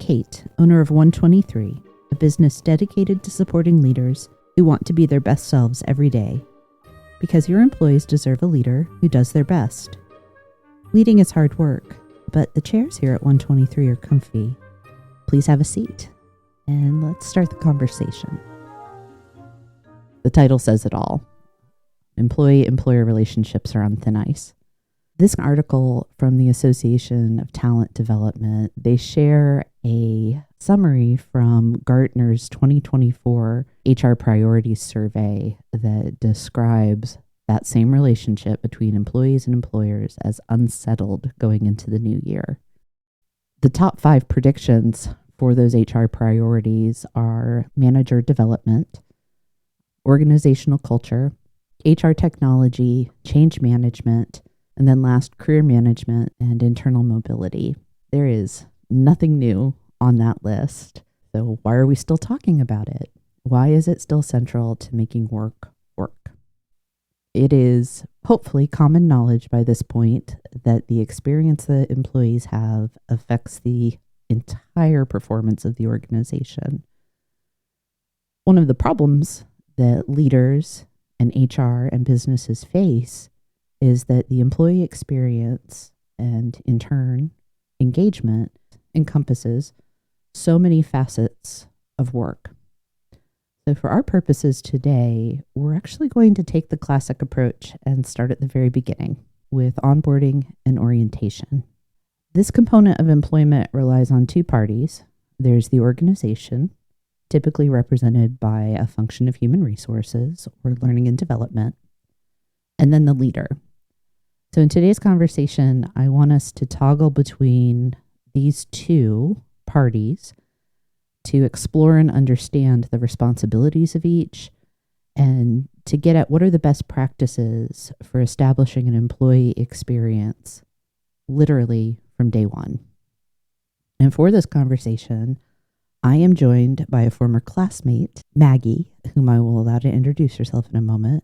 Kate, owner of 123, a business dedicated to supporting leaders who want to be their best selves every day. Because your employees deserve a leader who does their best. Leading is hard work, but the chairs here at 123 are comfy. Please have a seat, and let's start the conversation. The title says it all. Employee-employer relationships are on thin ice. This article from the Association of Talent Development, they share a summary from Gartner's 2024 HR Priorities Survey that describes that same relationship between employees and employers as unsettled going into the new year. The top 5 predictions for those HR priorities are manager development, organizational culture, HR technology, change management, and then last, career management and internal mobility. There is nothing new on that list. So why are we still talking about it? Why is it still central to making work work? It is hopefully common knowledge by this point that the experience that employees have affects the entire performance of the organization. One of the problems that leaders and HR and businesses face is that the employee experience and, in turn, engagement encompasses so many facets of work. So for our purposes today, we're actually going to take the classic approach and start at the very beginning with onboarding and orientation. This component of employment relies on 2 parties. There's the organization, typically represented by a function of human resources or learning and development, and then the leader. So in today's conversation, I want us to toggle between these 2 parties to explore and understand the responsibilities of each and to get at what are the best practices for establishing an employee experience literally from day one. And for this conversation, I am joined by a former classmate, Maggie, whom I will allow to introduce herself in a moment,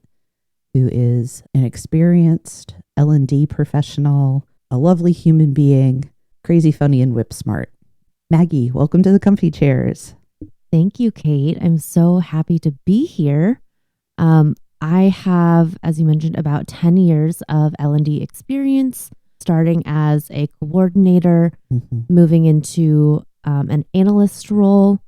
who is an experienced L&D professional, a lovely human being, crazy funny and whip smart. Maggie, welcome to the comfy chairs. Thank you, Kate. I'm so happy to be here. I have, as you mentioned, about 10 years of L&D experience, starting as a coordinator, moving into an analyst role,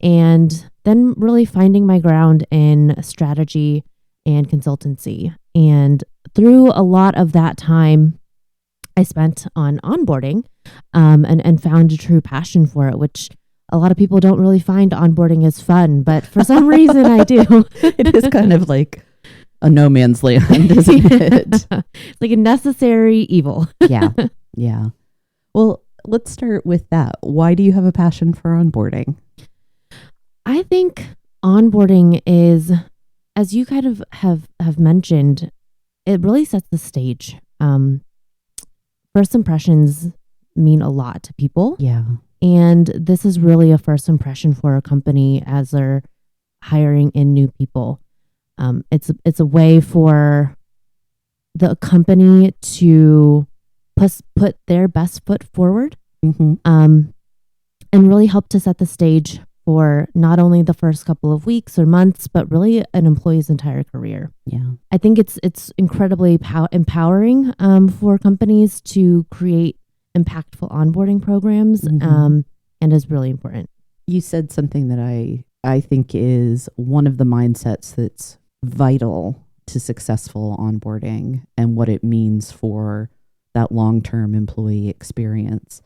and then really finding my ground in strategy and consultancy. And through a lot of that time I spent on onboarding and found a true passion for it, which a lot of people don't really find onboarding as fun, but for some reason I do. It is kind of like a no man's land, isn't it? It's like a necessary evil. Yeah. Well, let's start with that. Why do you have a passion for onboarding? I think onboarding is, as you kind of have mentioned, it really sets the stage. First impressions mean a lot to people. Yeah. And this is really a first impression for a company as they're hiring in new people. It's a way for the company to put their best foot forward, and really help to set the stage for not only the first couple of weeks or months, but really an employee's entire career. Yeah. I think it's incredibly empowering for companies to create impactful onboarding programs, and is really important. You said something that I think is one of the mindsets that's vital to successful onboarding and what it means for that long-term employee experience,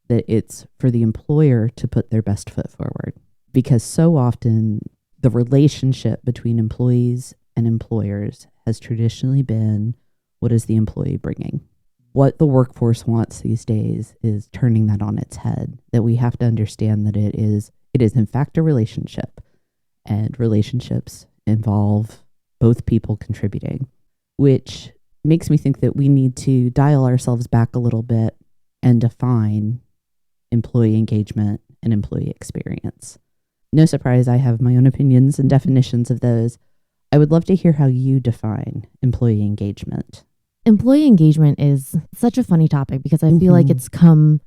that it's for the employer to put their best foot forward. Because so often the relationship between employees and employers has traditionally been, what is the employee bringing? What the workforce wants these days is turning that on its head, that we have to understand that it is in fact a relationship, and relationships involve both people contributing, which makes me think that we need to dial ourselves back a little bit and define employee engagement and employee experience. No surprise, I have my own opinions and definitions of those. I would love to hear how you define employee engagement. Employee engagement is such a funny topic because I feel like it's come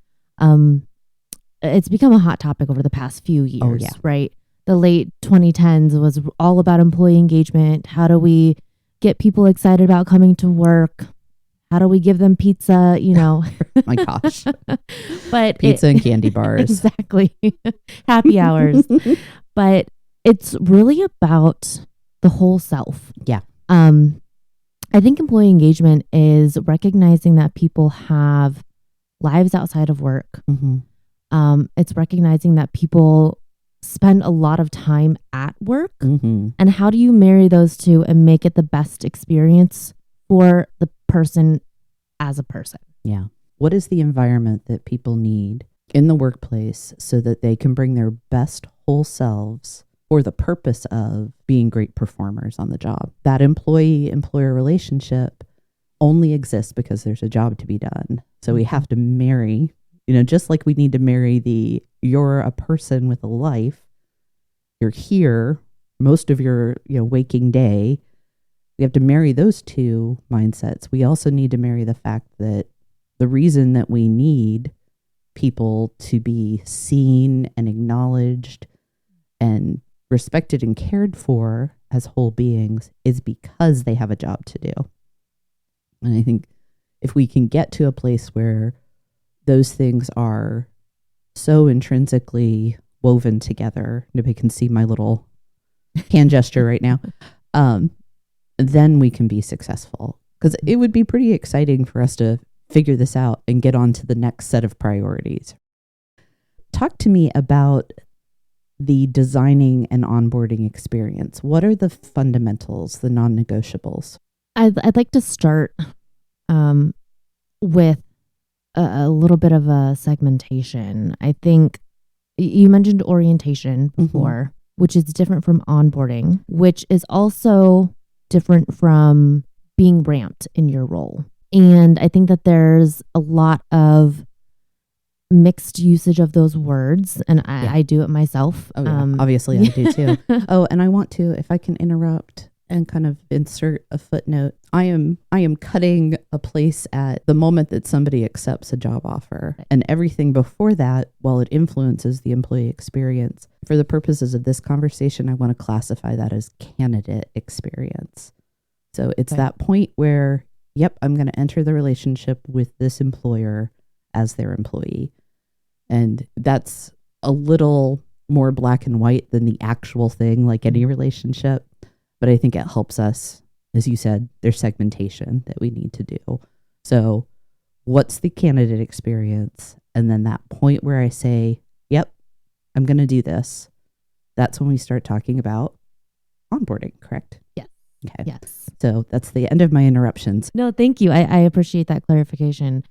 it's become a hot topic over the past few years, Oh, yeah. right? The late 2010s was all about employee engagement. How do we get people excited about coming to work? How do we give them pizza? My gosh. But Pizza and candy bars. Exactly. Happy hours. But it's really about the whole self. Yeah. I think employee engagement is recognizing that people have lives outside of work. Mm-hmm. It's recognizing that people spend a lot of time at work. Mm-hmm. And how do you marry those two and make it the best experience for the person as a person? Yeah. What is the environment that people need in the workplace so that they can bring their best whole selves for the purpose of being great performers on the job? That employee-employer relationship only exists because there's a job to be done. So we have to marry, just like we need to marry you're a person with a life, you're here most of your waking day. We have to marry those two mindsets. We also need to marry the fact that the reason that we need people to be seen and acknowledged and respected and cared for as whole beings is because they have a job to do. And I think if we can get to a place where those things are so intrinsically woven together, nobody can see my little hand gesture right now, then we can be successful. Because it would be pretty exciting for us to figure this out and get on to the next set of priorities. Talk to me about the designing and onboarding experience. What are the fundamentals, the non-negotiables? I'd like to start with a little bit of a segmentation. I think you mentioned orientation before, which is different from onboarding, which is also different from being ramped in your role. And I think that there's a lot of mixed usage of those words, and I do it myself. Oh, yeah. Obviously, I do too. Oh, and I want to, if I can interrupt and kind of insert a footnote, I am cutting a place at the moment that somebody accepts a job offer, and everything before that, while it influences the employee experience, for the purposes of this conversation, I want to classify that as candidate experience. So it's that point where, yep, I'm going to enter the relationship with this employer as their employee. And that's a little more black and white than the actual thing, like any relationship. But I think it helps us, as you said, there's segmentation that we need to do. So what's the candidate experience? And then that point where I say, yep, I'm going to do this. That's when we start talking about onboarding, correct? Yes. Okay. Yes. So that's the end of my interruptions. No, thank you. I appreciate that clarification.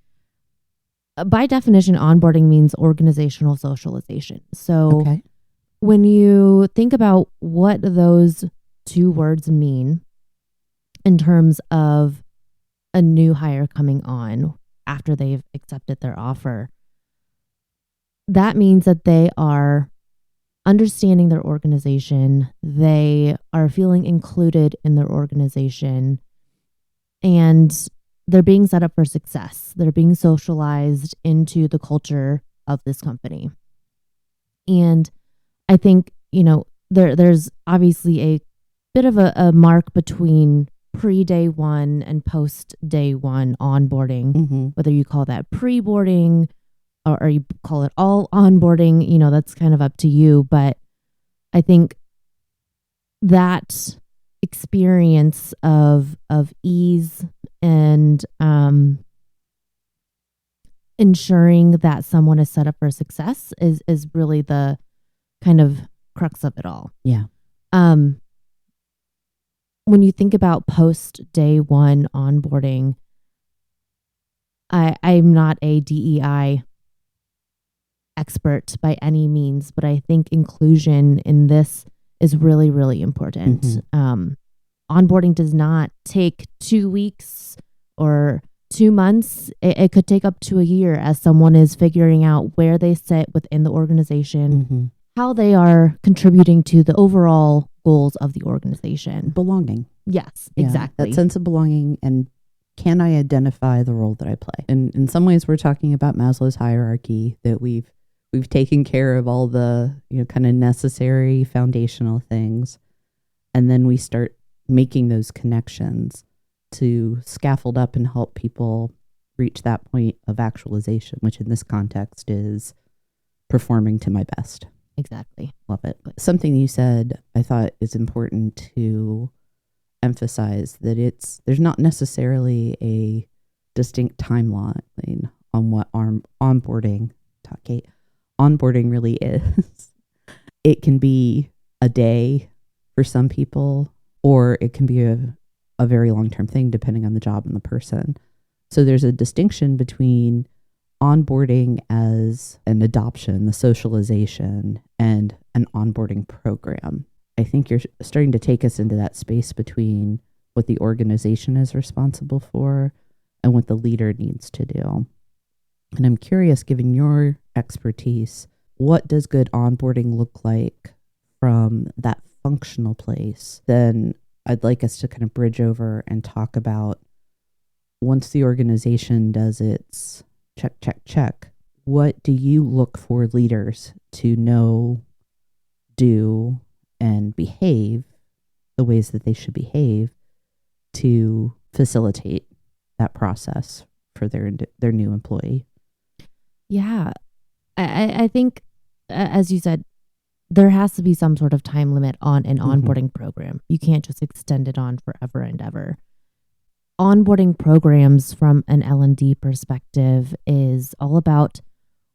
By definition, onboarding means organizational socialization. So when you think about what those two words mean in terms of a new hire coming on after they've accepted their offer, that means that they are understanding their organization, they are feeling included in their organization, and they're being set up for success. They're being socialized into the culture of this company. And I think, there's obviously a bit of a mark between pre-day one and post-day one onboarding, whether you call that pre-boarding or you call it all onboarding, that's kind of up to you. But I think that experience of ease and ensuring that someone is set up for success is really the kind of crux of it all. Yeah. When you think about post day one onboarding, I'm not a DEI expert by any means, but I think inclusion in this is really, really important. Onboarding does not take 2 weeks or 2 months. It could take up to a year as someone is figuring out where they sit within the organization, how they are contributing to the overall goals of the organization. Belonging. Yes, exactly. That sense of belonging, and can I identify the role that I play? And in some ways, we're talking about Maslow's hierarchy, that we've we've taken care of all the, kind of necessary foundational things. And then we start making those connections to scaffold up and help people reach that point of actualization, which in this context is performing to my best. Exactly. Love it. Something you said I thought is important to emphasize, that there's not necessarily a distinct timeline on what onboarding really is. It can be a day for some people, or it can be a very long-term thing depending on the job and the person. So there's a distinction between onboarding as an adoption, the socialization, and an onboarding program. I think you're starting to take us into that space between what the organization is responsible for and what the leader needs to do. And I'm curious, given your expertise, what does good onboarding look like from that functional place? Then I'd like us to kind of bridge over and talk about, once the organization does its check, what do you look for leaders to know, do, and behave the ways that they should behave to facilitate that process for their new employee? Yeah. I think, as you said, there has to be some sort of time limit on an onboarding program. You can't just extend it on forever and ever. Onboarding programs from an L&D perspective is all about,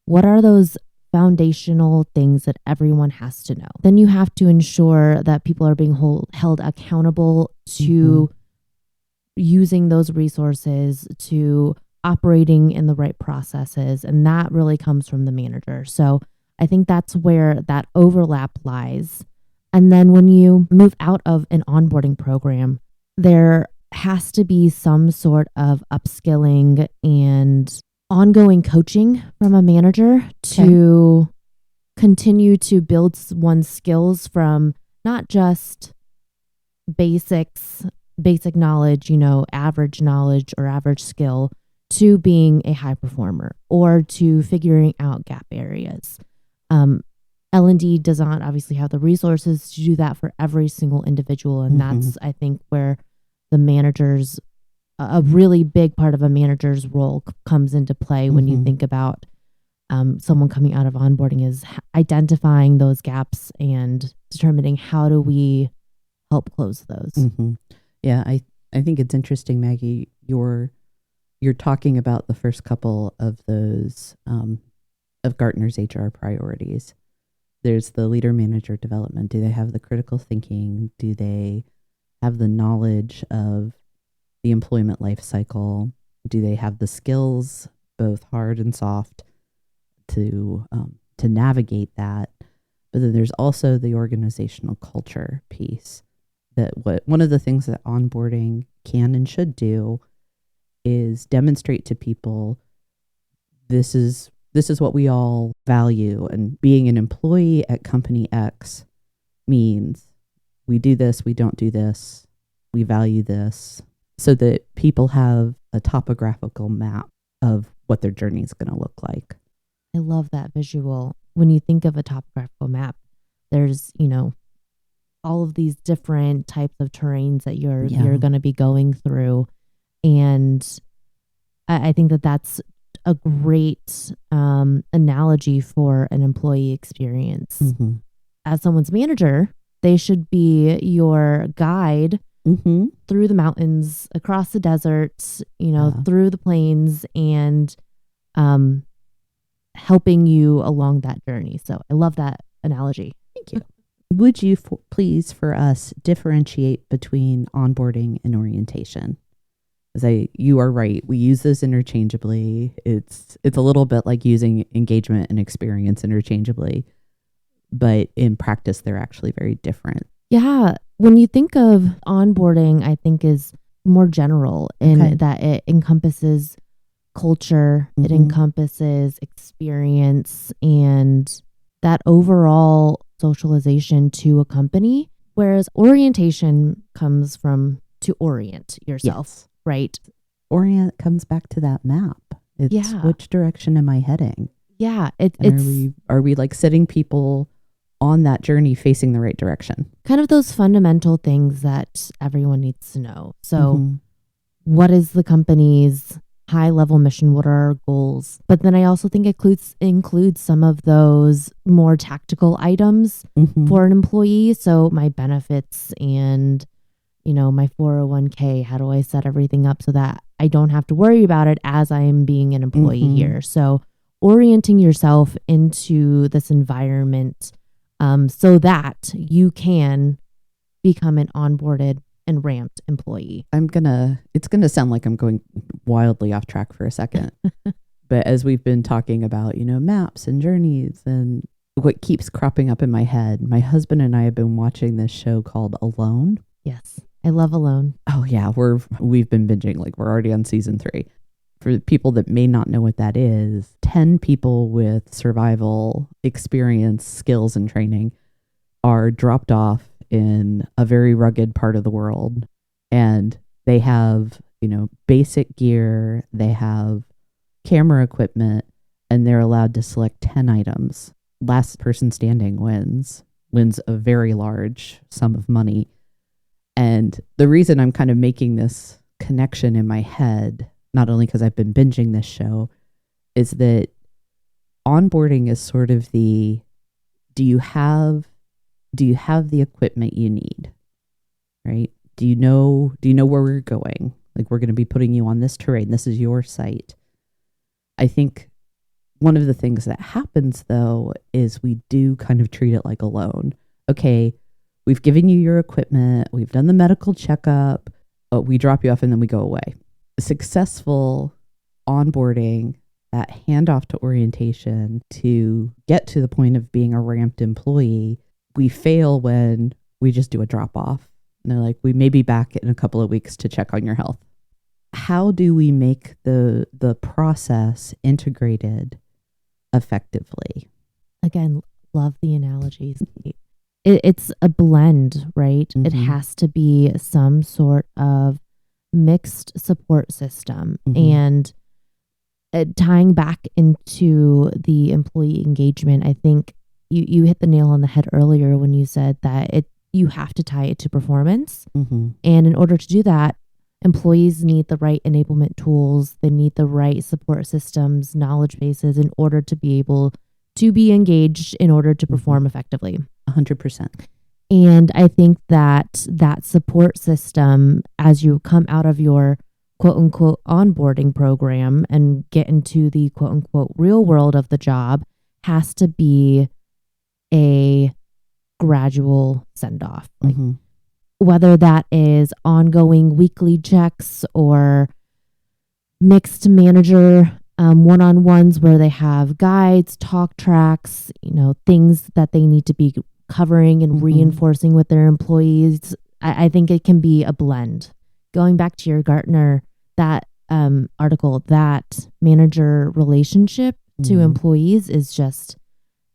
what are those foundational things that everyone has to know? Then you have to ensure that people are being held accountable to using those resources, to operating in the right processes. And that really comes from the manager. So I think that's where that overlap lies. And then when you move out of an onboarding program, there has to be some sort of upskilling and ongoing coaching from a manager to continue to build one's skills from not just basic knowledge, average knowledge or average skill, to being a high performer or to figuring out gap areas. L&D does not obviously have the resources to do that for every single individual. And that's, I think, where the manager's, a really big part of a manager's role comes into play when you think about someone coming out of onboarding, is identifying those gaps and determining how do we help close those. Yeah, I think it's interesting, Maggie, you're talking about the first couple of those of Gartner's HR priorities. There's the leader manager development. Do they have the critical thinking? Do they have the knowledge of the employment life cycle? Do they have the skills, both hard and soft, to navigate that? But then there's also the organizational culture piece. That one of the things that onboarding can and should do is demonstrate to people, this is what we all value, and being an employee at company X means we do this, we don't do this, we value this, so that people have a topographical map of what their journey is going to look like. I love that visual. When you think of a topographical map, there's, all of these different types of terrains that you're going to be going through. And I think that that's a great analogy for an employee experience. As someone's manager, they should be your guide through the mountains, across the deserts, through the plains, and helping you along that journey. So I love that analogy. Thank you. Would you please, for us, differentiate between onboarding and orientation? You are right. We use those interchangeably. It's a little bit like using engagement and experience interchangeably, but in practice, they're actually very different. Yeah. When you think of onboarding, I think is more general in that it encompasses culture, it encompasses experience, and that overall socialization to a company, whereas orientation comes from to orient yourself, right? Orient comes back to that map. It's which direction am I heading? Yeah, And it's are we like setting people on that journey facing the right direction? kind of those fundamental things that everyone needs to know. So Mhm. what is the company's high level mission? What are our goals? But then I also think it includes some of those more tactical items Mhm. for an employee. So my benefits and, my 401k, how do I set everything up so that I don't have to worry about it as I am being an employee Mhm. here? So orienting yourself into this environment so that you can become an onboarded and ramped employee. It's gonna sound like I'm going wildly off track for a second. But as we've been talking about, maps and journeys, and what keeps cropping up in my head, my husband and I have been watching this show called Alone. Yes. I love Alone. Oh yeah, we've been binging, like we're already on season 3. For people that may not know what that is, 10 people with survival experience, skills, and training are dropped off in a very rugged part of the world. And they have, basic gear, they have camera equipment, and they're allowed to select 10 items. Last person standing wins a very large sum of money. And the reason I'm kind of making this connection in my head, not only because I've been binging this show, is that onboarding is sort of the, do you have the equipment you need, right? Do you know where we're going? Like, we're going to be putting you on this terrain. This is your site. I think one of the things that happens, though, is we do kind of treat it like a loan. Okay, we've given you your equipment. We've done the medical checkup. But we drop you off and then we go away. Successful onboarding, that handoff to orientation to get to the point of being a ramped employee, we fail when we just do a drop off. And they're like, we may be back in a couple of weeks to check on your health. How do we make the process integrated effectively? Again, love the analogies. It's a blend, right? Mm-hmm. It has to be some sort of mixed support system. Mm-hmm. And tying back into the employee engagement, I think you hit the nail on the head earlier when you said that you have to tie it to performance. Mm-hmm. And in order to do that, employees need the right enablement tools. They need the right support systems, knowledge bases in order to be able to be engaged in order to perform effectively. 100%. And I think that support system, as you come out of your quote unquote onboarding program and get into the quote unquote real world of the job, has to be a gradual send off. Like, whether that is ongoing weekly checks or mixed manager one-on-ones where they have guides, talk tracks, things that they need to be covering and reinforcing with their employees. I think it can be a blend. Going back to your Gartner, that article, that manager relationship to employees is just,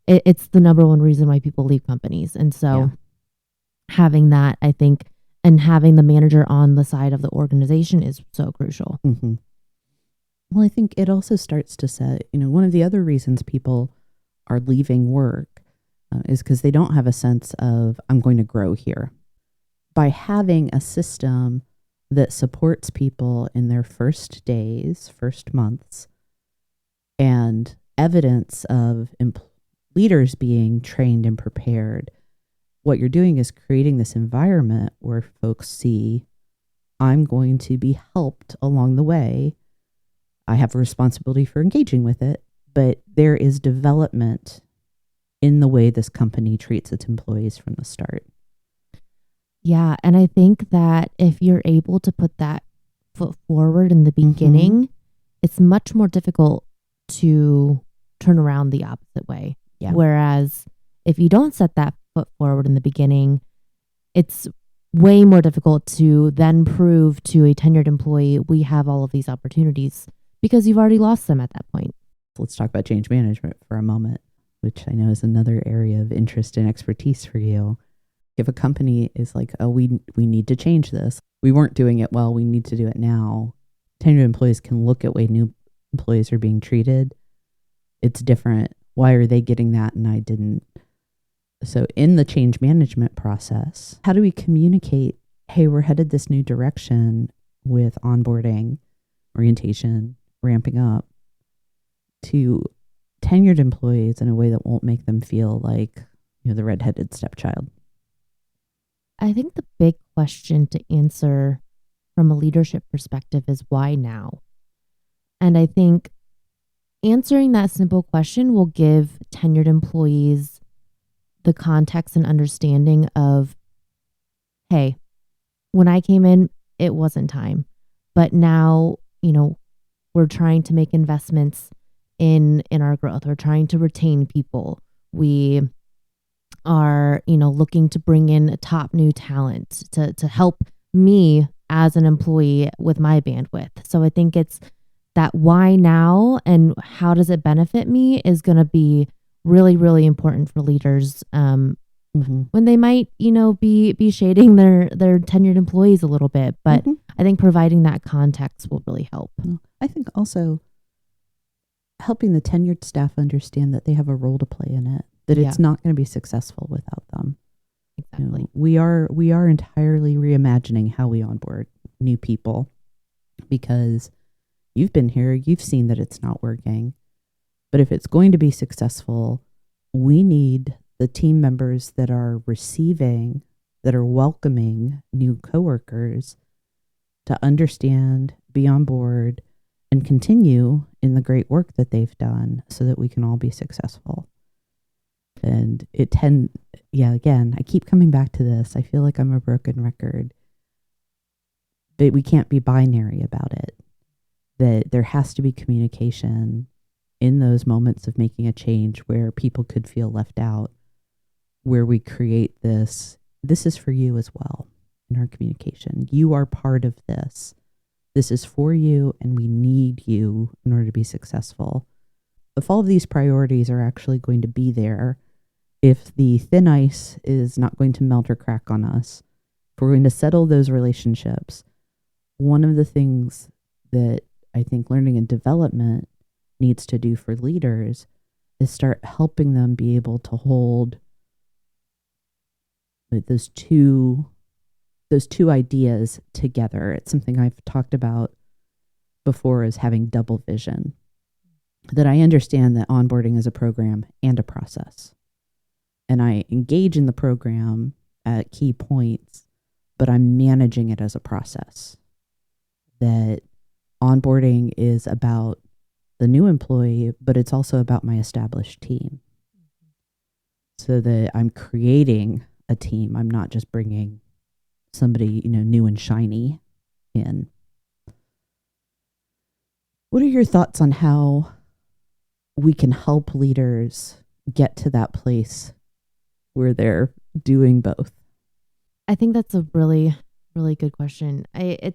it's the number one reason why people leave companies. And so having that, I think, and having the manager on the side of the organization is so crucial. Mm-hmm. Well, I think it also starts to set, one of the other reasons people are leaving work is because they don't have a sense of, I'm going to grow here. By having a system that supports people in their first days, first months, and evidence of leaders being trained and prepared, what you're doing is creating this environment where folks see, I'm going to be helped along the way. I have a responsibility for engaging with it, but there is development in the way this company treats its employees from the start. Yeah, and I think that if you're able to put that foot forward in the beginning, it's much more difficult to turn around the opposite way. Yeah. Whereas if you don't set that foot forward in the beginning, it's way more difficult to then prove to a tenured employee, we have all of these opportunities, because you've already lost them at that point. Let's talk about change management for a moment, which I know is another area of interest and expertise for you. If a company is like, oh, we need to change this. We weren't doing it well. We need to do it now. Tenured employees can look at way new employees are being treated It's different. Why are they getting that and I didn't? So in the change management process, how do we communicate, hey, we're headed this new direction with onboarding, orientation, ramping up, to tenured employees in a way that won't make them feel like, the redheaded stepchild? I think the big question to answer from a leadership perspective is why now? And I think answering that simple question will give tenured employees the context and understanding of, hey, when I came in, it wasn't time. But now, we're trying to make investments in our growth. We're trying to retain people. We are, looking to bring in top new talent to help me as an employee with my bandwidth. So I think it's that why now and how does it benefit me is going to be really, really important for leaders when they might, be shading their tenured employees a little bit. But I think providing that context will really help. I think also helping the tenured staff understand that they have a role to play in it, that it's not going to be successful without them. Exactly. We are entirely reimagining how we onboard new people, because you've been here, you've seen that it's not working. But if it's going to be successful, we need the team members that are receiving, that are welcoming new coworkers to understand, be on board, and continue in the great work that they've done so that we can all be successful. And again, I keep coming back to this. I feel like I'm a broken record, but we can't be binary about it. That there has to be communication in those moments of making a change where people could feel left out, where we create this is for you as well in our communication. You are part of this. This is for you, and we need you in order to be successful. If all of these priorities are actually going to be there, if the thin ice is not going to melt or crack on us, if we're going to settle those relationships, one of the things that I think learning and development needs to do for leaders is start helping them be able to hold those two ideas together. It's something I've talked about before as having double vision. That I understand that onboarding is a program and a process. And I engage in the program at key points, but I'm managing it as a process. That onboarding is about the new employee, but it's also about my established team. So that I'm creating a team. I'm not just bringing somebody, new and shiny in. What are your thoughts on how we can help leaders get to that place where they're doing both? I think that's a really, really good question. I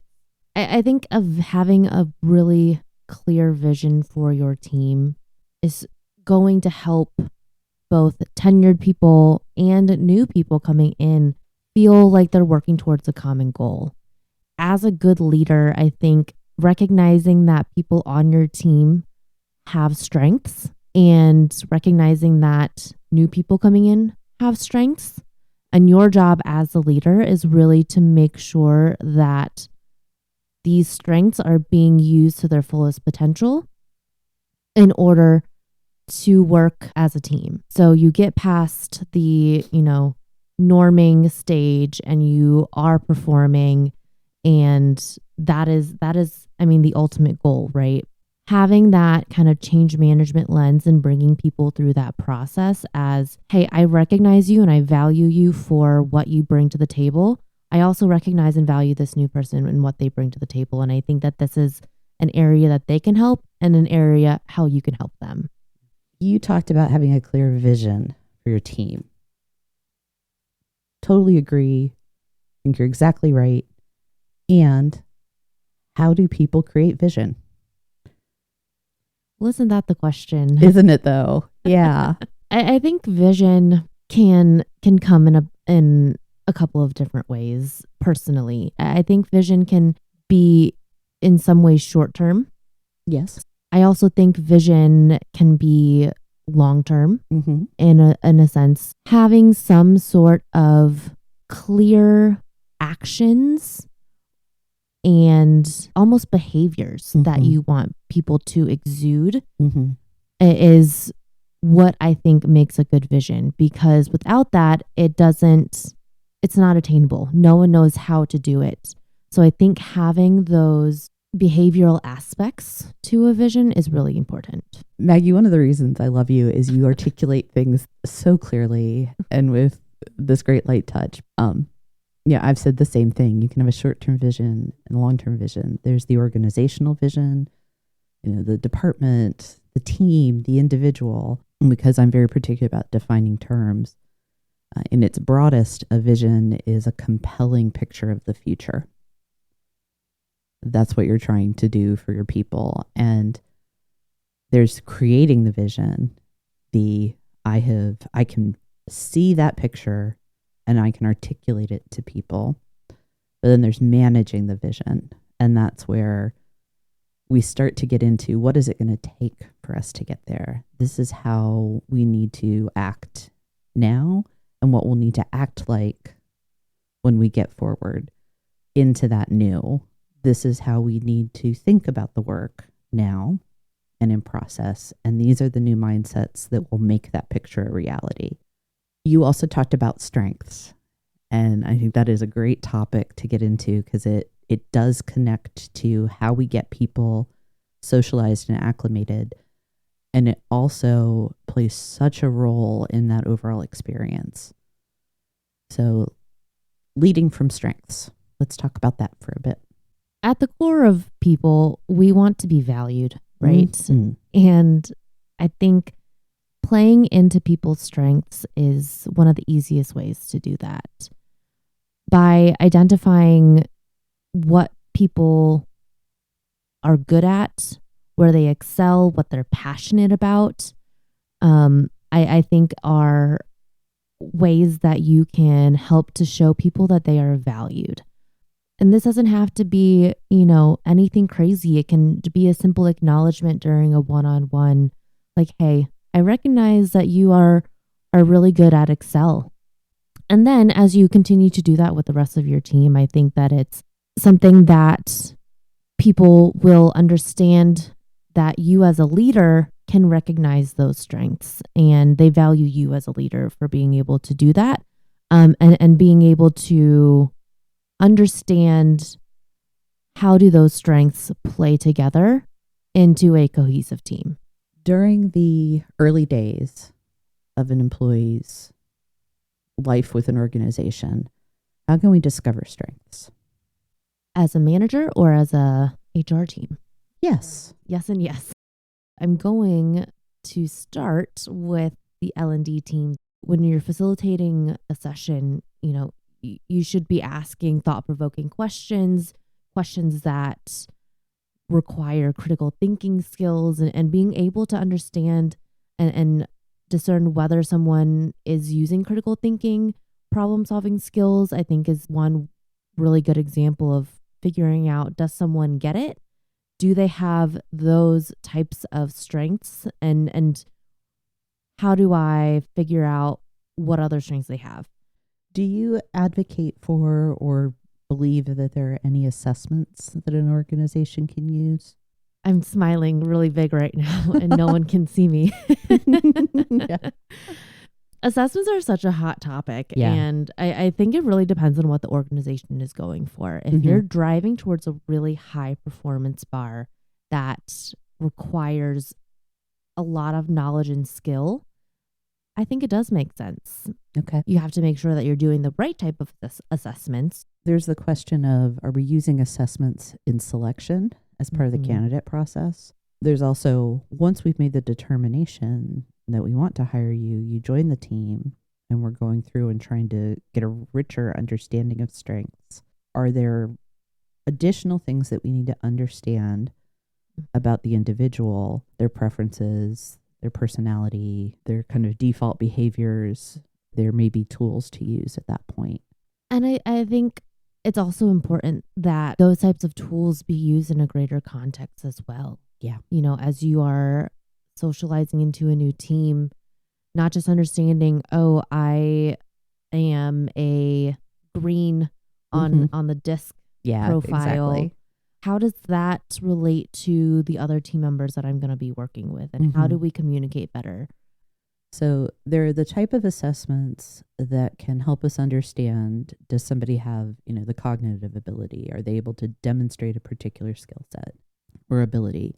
think of having a really clear vision for your team is going to help both tenured people and new people coming in feel like they're working towards a common goal. As a good leader, I think recognizing that people on your team have strengths and recognizing that new people coming in have strengths. And your job as a leader is really to make sure that these strengths are being used to their fullest potential in order to work as a team. So you get past the, norming stage and you are performing, and that is the ultimate goal, right? Having that kind of change management lens and bringing people through that process as, hey, I recognize you and I value you for what you bring to the table. I also recognize and value this new person and what they bring to the table. And I think that this is an area that they can help and an area how you can help them. You talked about having a clear vision for your team. Totally agree. I think you're exactly right. And how do people create vision? Well, isn't that the question? Isn't it though? Yeah. I think vision can come in a couple of different ways. Personally, I think vision can be in some ways short term. Yes. I also think vision can be long-term Mm-hmm. in a sense. Having some sort of clear actions and almost behaviors that you want people to exude is what I think makes a good vision, because without that, it's not attainable. No one knows how to do it. So I think having those behavioral aspects to a vision is really important. Maggie, one of the reasons I love you is you articulate things so clearly and with this great light touch. Yeah, I've said the same thing. You can have a short-term vision and a long-term vision. There's the organizational vision, the department, the team, the individual. And because I'm very particular about defining terms, in its broadest, a vision is a compelling picture of the future. That's what you're trying to do for your people. And there's creating the vision. I can see that picture and I can articulate it to people. But then there's managing the vision. And that's where we start to get into what is it going to take for us to get there? This is how we need to act now and what we'll need to act like when we get forward into that new. This is how we need to think about the work now and in process. And these are the new mindsets that will make that picture a reality. You also talked about strengths. And I think that is a great topic to get into because it does connect to how we get people socialized and acclimated. And it also plays such a role in that overall experience. So leading from strengths. Let's talk about that for a bit. At the core of people, we want to be valued, right? Mm-hmm. And I think playing into people's strengths is one of the easiest ways to do that. By identifying what people are good at, where they excel, what they're passionate about, I think are ways that you can help to show people that they are valued. And this doesn't have to be, anything crazy. It can be a simple acknowledgement during a one-on-one, like, hey, I recognize that you are really good at Excel. And then as you continue to do that with the rest of your team, I think that it's something that people will understand that you as a leader can recognize those strengths and they value you as a leader for being able to do that, and being able to understand how do those strengths play together into a cohesive team. During the early days of an employee's life with an organization, how can we discover strengths? As a manager or as a HR team? Yes. Yes and yes. I'm going to start with the L&D team. When you're facilitating a session, you should be asking thought-provoking questions that require critical thinking skills and being able to understand and discern whether someone is using critical thinking, problem-solving skills, I think is one really good example of figuring out, does someone get it? Do they have those types of strengths? And how do I figure out what other strengths they have? Do you advocate for or believe that there are any assessments that an organization can use? I'm smiling really big right now and no one can see me. Yeah. Assessments are such a hot topic. Yeah. And I think it really depends on what the organization is going for. If you're driving towards a really high performance bar that requires a lot of knowledge and skill, I think it does make sense. Okay. You have to make sure that you're doing the right type of assessments. There's the question of, are we using assessments in selection as part of the candidate process? There's also, once we've made the determination that we want to hire you, you join the team and we're going through and trying to get a richer understanding of strengths. Are there additional things that we need to understand about the individual, their preferences, their personality, their kind of default behaviors? There may be tools to use at that point. And I think it's also important that those types of tools be used in a greater context as well. Yeah. As you are socializing into a new team, not just understanding, oh, I am a green on the disc profile. Exactly. How does that relate to the other team members that I'm going to be working with, and how do we communicate better? So they're the type of assessments that can help us understand, does somebody have, the cognitive ability? Are they able to demonstrate a particular skill set or ability?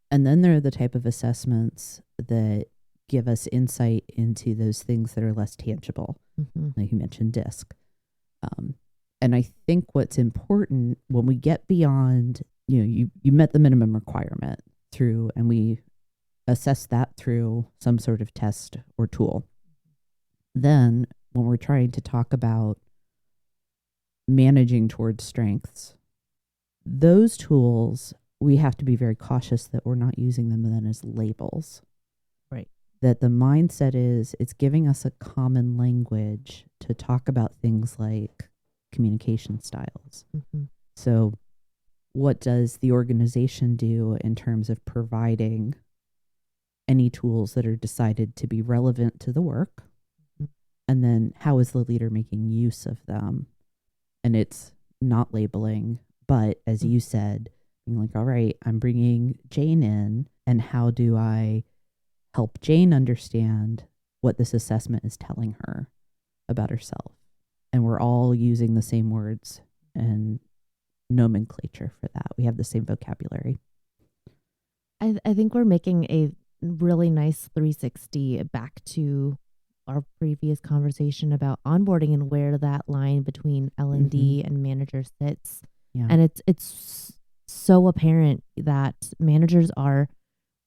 And then there are the type of assessments that give us insight into those things that are less tangible. Like you mentioned, DISC. And I think what's important when we get beyond, you met the minimum requirement and we assess that through some sort of test or tool. Then when we're trying to talk about managing towards strengths, those tools, we have to be very cautious that we're not using them then as labels. Right. That the mindset is it's giving us a common language to talk about things like communication styles. So what does the organization do in terms of providing any tools that are decided to be relevant to the work? And then how is the leader making use of them? And it's not labeling, but as you said, being like, all right, I'm bringing Jane in, and how do I help Jane understand what this assessment is telling her about herself? And we're all using the same words and nomenclature for that. We have the same vocabulary. I think we're making a really nice 360 back to our previous conversation about onboarding and where that line between L&D and manager sits. Yeah. And it's so apparent that managers are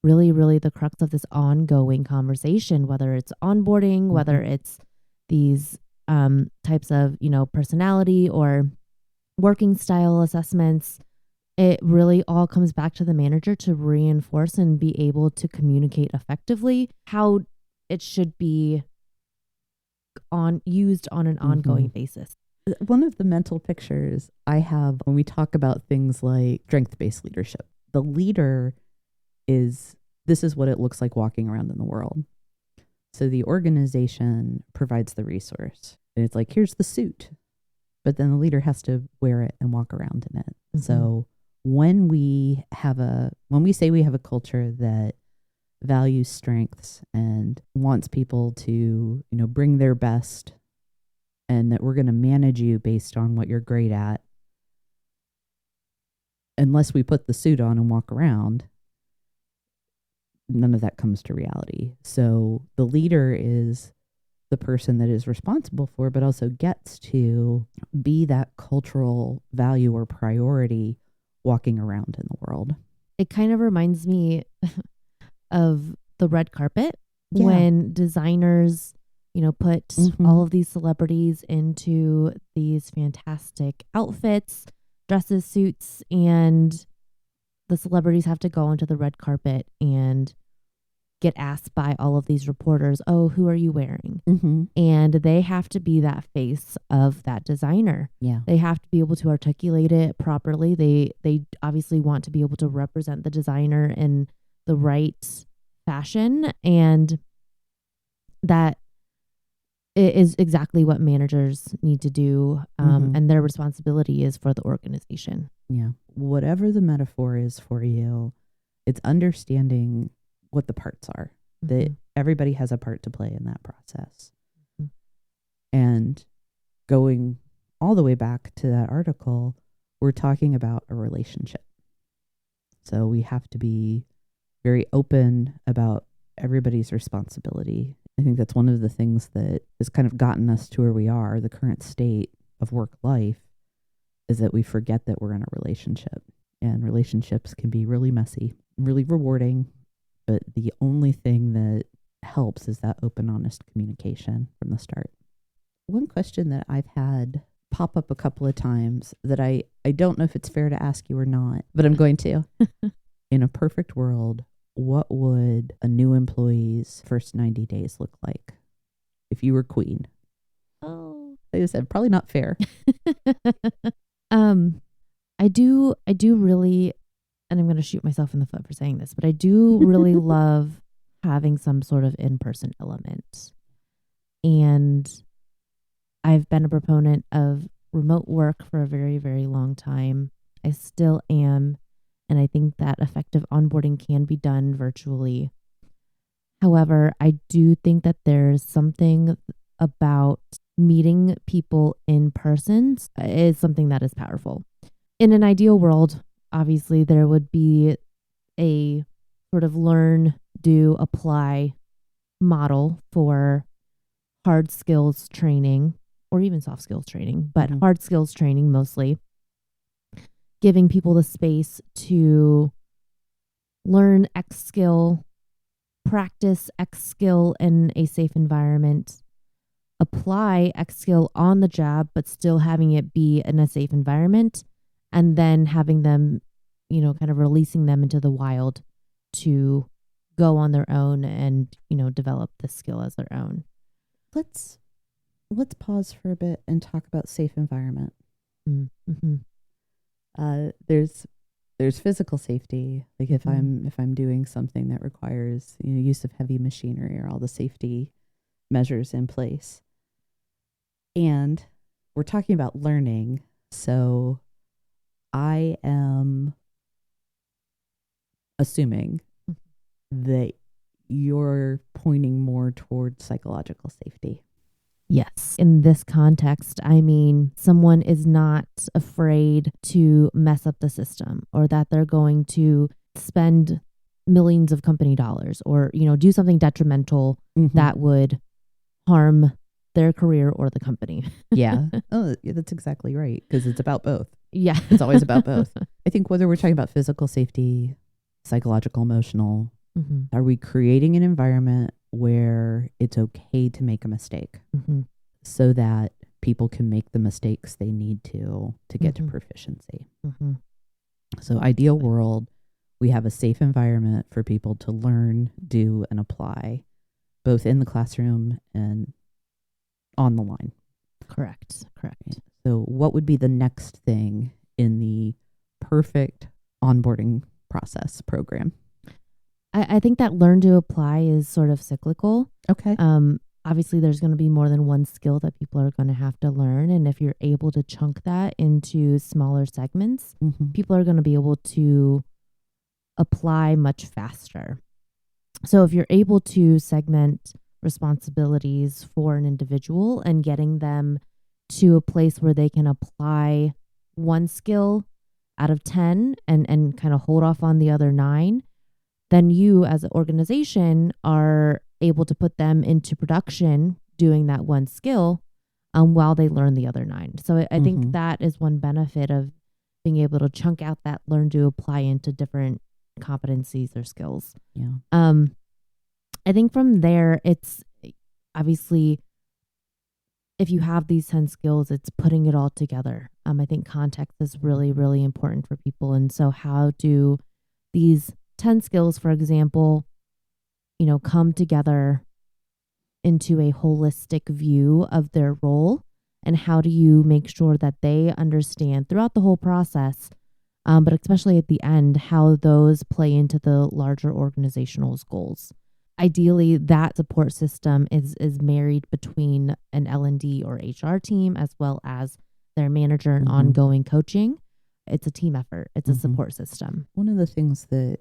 really, really the crux of this ongoing conversation, whether it's onboarding, whether it's these types of, personality or working style assessments. It really all comes back to the manager to reinforce and be able to communicate effectively how it should be used on an ongoing basis. One of the mental pictures I have when we talk about things like strength-based leadership, the leader this is what it looks like walking around in the world. So the organization provides the resource. And it's like, here's the suit. But then the leader has to wear it and walk around in it. So when we say we have a culture that values strengths and wants people to, bring their best, and that we're going to manage you based on what you're great at, unless we put the suit on and walk around, none of that comes to reality. So the leader is the person that is responsible for, but also gets to be that cultural value or priority walking around in the world. It kind of reminds me of the red carpet when designers, put all of these celebrities into these fantastic outfits, dresses, suits, and the celebrities have to go onto the red carpet and get asked by all of these reporters, oh, who are you wearing? And they have to be that face of that designer. Yeah. They have to be able to articulate it properly. They obviously want to be able to represent the designer in the right fashion. And that is exactly what managers need to do. And their responsibility is for the organization. Yeah. Whatever the metaphor is for you, it's understanding what the parts are, that everybody has a part to play in that process. And going all the way back to that article, we're talking about a relationship. So we have to be very open about everybody's responsibility. I think that's one of the things that has kind of gotten us to where we are, the current state of work life, is that we forget that we're in a relationship. And relationships can be really messy, really rewarding, but the only thing that helps is that open, honest communication from the start. One question that I've had pop up a couple of times that I don't know if it's fair to ask you or not, but I'm going to. In a perfect world, what would a new employee's first 90 days look like if you were queen? Oh, Like I said, probably not fair. I do really and I'm going to shoot myself in the foot for saying this, but I do really love having some sort of in-person element. And I've been a proponent of remote work for a very, very long time. I still am. And I think that effective onboarding can be done virtually. However, I do think that there's something about meeting people in person is something that is powerful. In an ideal world, obviously, there would be a sort of learn, do, apply model for hard skills training or even soft skills training, but hard skills training mostly, giving people the space to learn X skill, practice X skill in a safe environment, apply X skill on the job, but still having it be in a safe environment, and then having them, kind of releasing them into the wild to go on their own and, develop the skill as their own. Let's pause for a bit and talk about safe environment. Mm-hmm. There's physical safety, like if I'm doing something that requires use of heavy machinery or all the safety measures in place. And we're talking about learning, so I am assuming that you're pointing more towards psychological safety. Yes. In this context, I mean, someone is not afraid to mess up the system or that they're going to spend millions of company dollars or, do something detrimental that would harm their career or the company. Yeah. Oh, that's exactly right. Because it's about both. Yeah. It's always about both. I think whether we're talking about physical safety, psychological, emotional, are we creating an environment where it's okay to make a mistake so that people can make the mistakes they need to get to proficiency? So ideal world, we have a safe environment for people to learn, do, and apply, both in the classroom and on the line. Correct. So what would be the next thing in the perfect onboarding process program? I think that learn to apply is sort of cyclical. Okay. Obviously, there's going to be more than one skill that people are going to have to learn. And if you're able to chunk that into smaller segments, people are going to be able to apply much faster. So if you're able to segment responsibilities for an individual and getting them to a place where they can apply one skill out of 10 and kind of hold off on the other 9, then you as an organization are able to put them into production doing that one skill while they learn the other 9. So I think that is one benefit of being able to chunk out that learn to apply into different competencies or skills. Yeah. I think from there, it's obviously, if you have these 10 skills, it's putting it all together. I think context is really, really important for people. And so how do these 10 skills, for example, come together into a holistic view of their role? And how do you make sure that they understand throughout the whole process, but especially at the end, how those play into the larger organizational goals? Ideally, that support system is married between an L&D or HR team as well as their manager and ongoing coaching. It's a team effort. It's a support system. One of the things that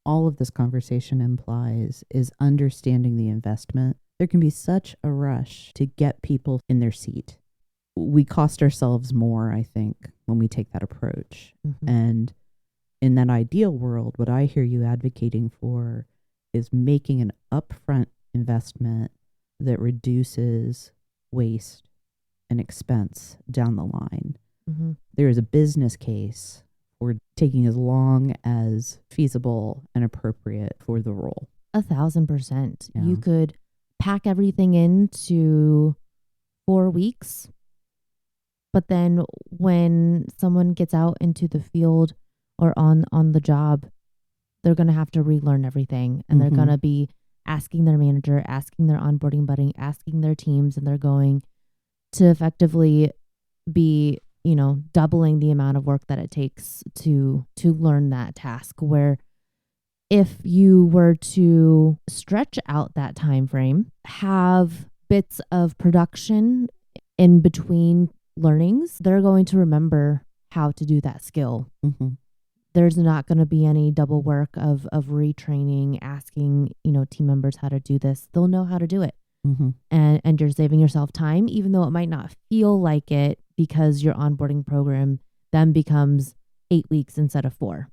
all of this conversation implies is understanding the investment. There can be such a rush to get people in their seat. We cost ourselves more, I think, when we take that approach. And in that ideal world, what I hear you advocating for is making an upfront investment that reduces waste and expense down the line. There is a business case for taking as long as feasible and appropriate for the role. 1,000%. Yeah. You could pack everything into 4 weeks, but then when someone gets out into the field or on the job, they're going to have to relearn everything, and they're going to be asking their manager, asking their onboarding buddy, asking their teams, and they're going to effectively be doubling the amount of work that it takes to learn that task, where if you were to stretch out that time frame, have bits of production in between learnings, they're going to remember how to do that skill. Mm-hmm. There's not going to be any double work of retraining, asking, team members how to do this. They'll know how to do it. Mm-hmm. And you're saving yourself time, even though it might not feel like it, because your onboarding program then becomes 8 weeks instead of 4.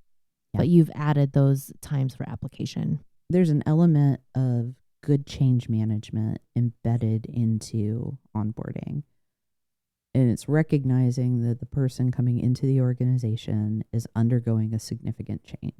Yeah. But you've added those times for application. There's an element of good change management embedded into onboarding. And it's recognizing that the person coming into the organization is undergoing a significant change.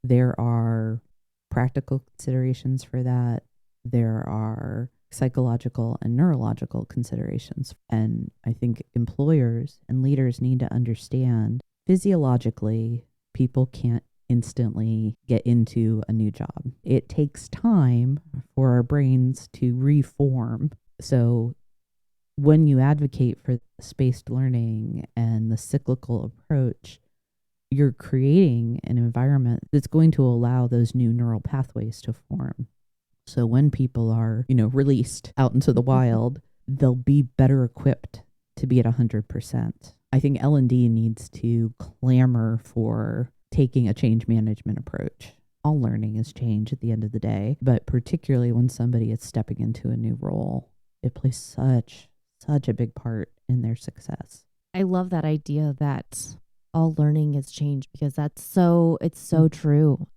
There are practical considerations for that. There are psychological and neurological considerations. And I think employers and leaders need to understand physiologically, people can't instantly get into a new job. It takes time for our brains to reform. So when you advocate for spaced learning and the cyclical approach, you're creating an environment that's going to allow those new neural pathways to form. So when people are, released out into the wild, they'll be better equipped to be at 100%. I think L&D needs to clamor for taking a change management approach. All learning is change at the end of the day, but particularly when somebody is stepping into a new role, it plays such a big part in their success. I love that idea that all learning is change, because it's so true.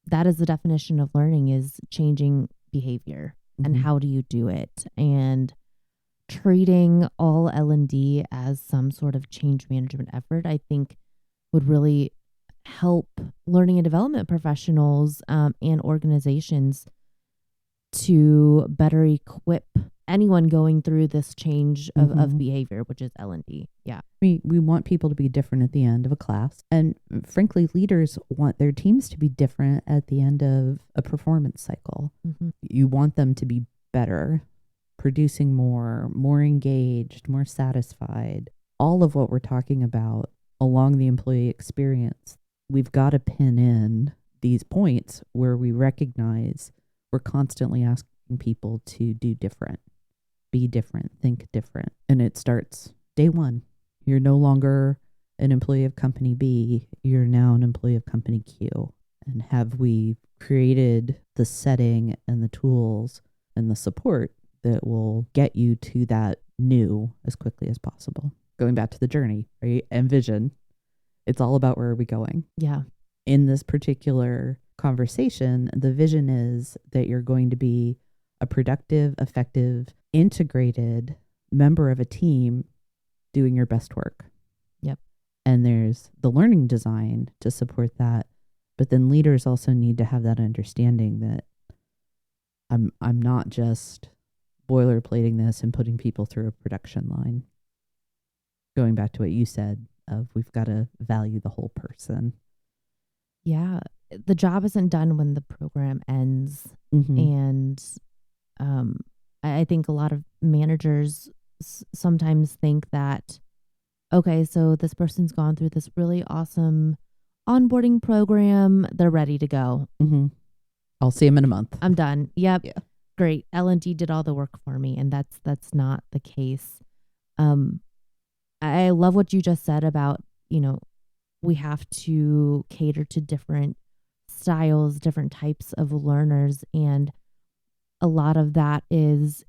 That is the definition of learning, is changing behavior. And how do you do it? And treating all L&D as some sort of change management effort, I think, would really help learning and development professionals and organizations to better equip anyone going through this change of behavior, which is L&D. Yeah. We want people to be different at the end of a class. And frankly, leaders want their teams to be different at the end of a performance cycle. Mm-hmm. You want them to be better, producing more engaged, more satisfied. All of what we're talking about along the employee experience, we've got to pin in these points where we recognize we're constantly asking people to do different, be different, think different. And it starts day one. You're no longer an employee of company B. You're now an employee of company Q. And have we created the setting and the tools and the support that will get you to that new as quickly as possible? Going back to the journey, right? And vision. It's all about where are we going? Yeah. In this particular conversation, the vision is that you're going to be a productive, effective, integrated member of a team doing your best work. Yep. And there's the learning design to support that. But then leaders also need to have that understanding that I'm not just boilerplating this and putting people through a production line. Going back to what you said of we've got to value the whole person. Yeah. The job isn't done when the program ends. Mm-hmm. And I think a lot of managers sometimes think that, okay, so this person's gone through this really awesome onboarding program. They're ready to go. Mm-hmm. I'll see them in a month. I'm done. Yep. Yeah. Great. L&D did all the work for me. And that's not the case. I love what you just said about, we have to cater to different styles, different types of learners. And a lot of that is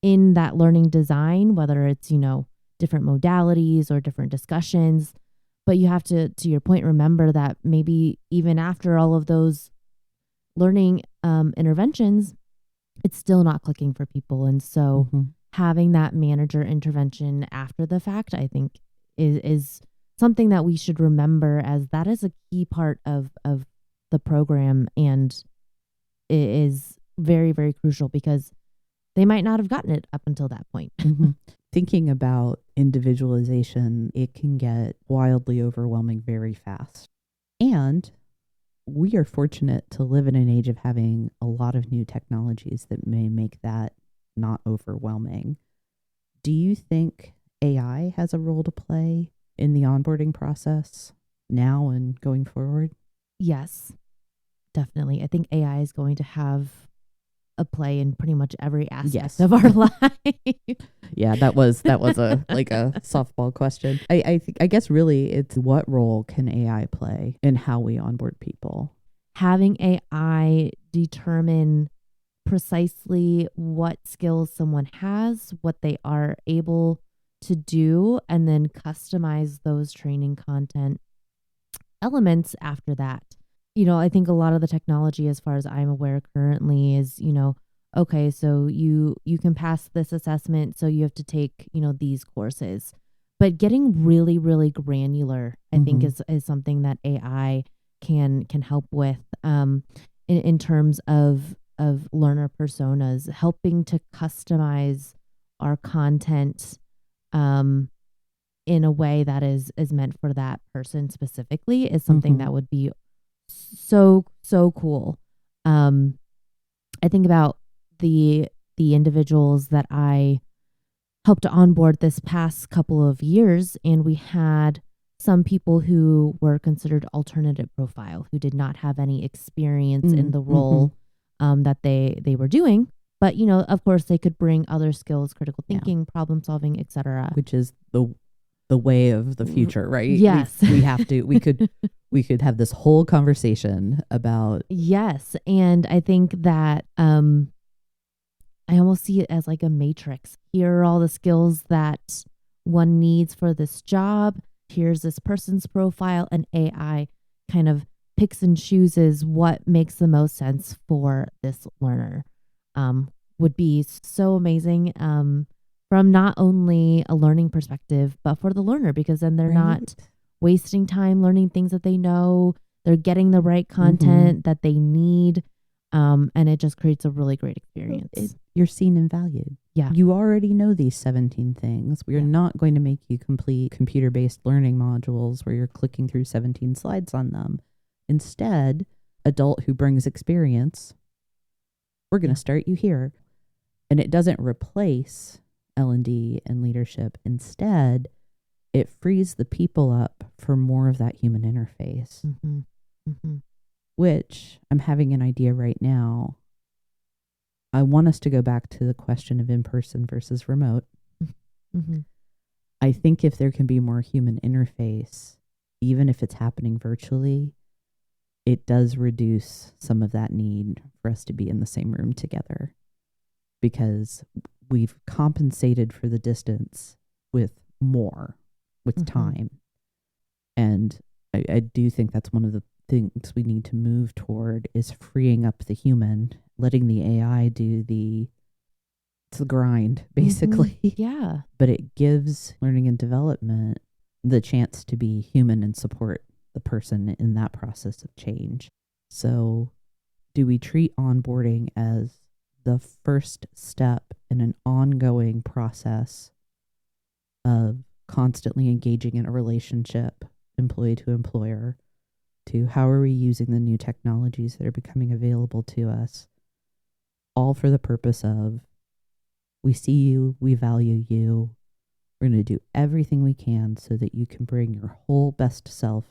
in that learning design, whether it's, different modalities or different discussions. But you have to your point, remember that maybe even after all of those learning interventions, it's still not clicking for people. And so having that manager intervention after the fact, I think is something that we should remember, as that is a key part of the program, and it is very, very crucial because they might not have gotten it up until that point. Thinking about individualization, it can get wildly overwhelming very fast. And we are fortunate to live in an age of having a lot of new technologies that may make that not overwhelming. Do you think AI has a role to play in the onboarding process now and going forward? Yes, definitely. I think AI is going to have a play in pretty much every aspect of our life. Yeah, that was a like a softball question. I guess really it's what role can AI play in how we onboard people? Having AI determine precisely what skills someone has, what they are able to do, and then customize those training content elements after that. I think a lot of the technology, as far as I'm aware currently, is, okay, so you can pass this assessment, so you have to take, these courses. But getting really, really granular, I think is something that AI can help with in terms of learner personas, helping to customize our content in a way that is meant for that person specifically is something that would be so cool. I think about the individuals that I helped to onboard this past couple of years, and we had some people who were considered alternative profile, who did not have any experience in the role that they were doing. But, of course, they could bring other skills, critical thinking, problem solving, etc. Which is the way of the future, right? Yes. We could have this whole conversation about. Yes. And I think that I almost see it as like a matrix. Here are all the skills that one needs for this job. Here's this person's profile, and AI kind of picks and chooses what makes the most sense for this learner. Would be so amazing from not only a learning perspective, but for the learner, because then they're not wasting time learning things that they know. They're getting the right content that they need. And it just creates a really great experience. You're seen and valued. Yeah. You already know these 17 things. We are not going to make you complete computer-based learning modules where you're clicking through 17 slides on them. Instead, adult who brings experience, we're going to start you here. And it doesn't replace L&D and leadership. Instead, it frees the people up for more of that human interface, which I'm having an idea right now. I want us to go back to the question of in-person versus remote. I think if there can be more human interface, even if it's happening virtually, it does reduce some of that need for us to be in the same room together, because we've compensated for the distance with time. And I do think that's one of the things we need to move toward, is freeing up the human, letting the AI do the grind, basically. Yeah. But it gives learning and development the chance to be human and support the person in that process of change. So do we treat onboarding as the first step in an ongoing process of constantly engaging in a relationship, employee to employer, to how are we using the new technologies that are becoming available to us, all for the purpose of, we see you, we value you, we're going to do everything we can so that you can bring your whole best self